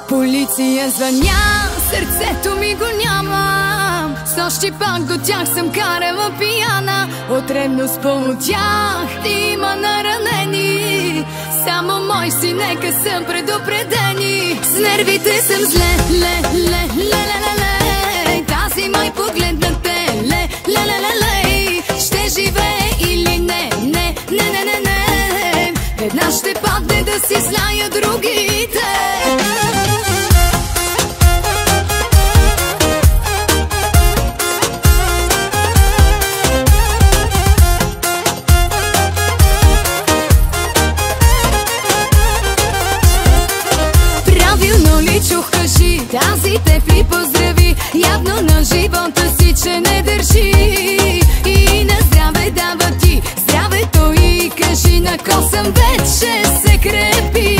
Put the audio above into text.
Полиция звъня, сърцето ми го няма. Снощи пак до тях съм карала пияна. От ревност по тях има наранени. Само мой си, нека съм предупредени. С нервите съм зле, ле. Тази май поглед на те, ле. Ще живее или не. Една ще падне да си зная другите. Правилно ли чух, кажи, тази теб ли поздрави? Явно на живота си, че не държи. И на здраве дава ти здравето и кажи, на косъм вече се крепи.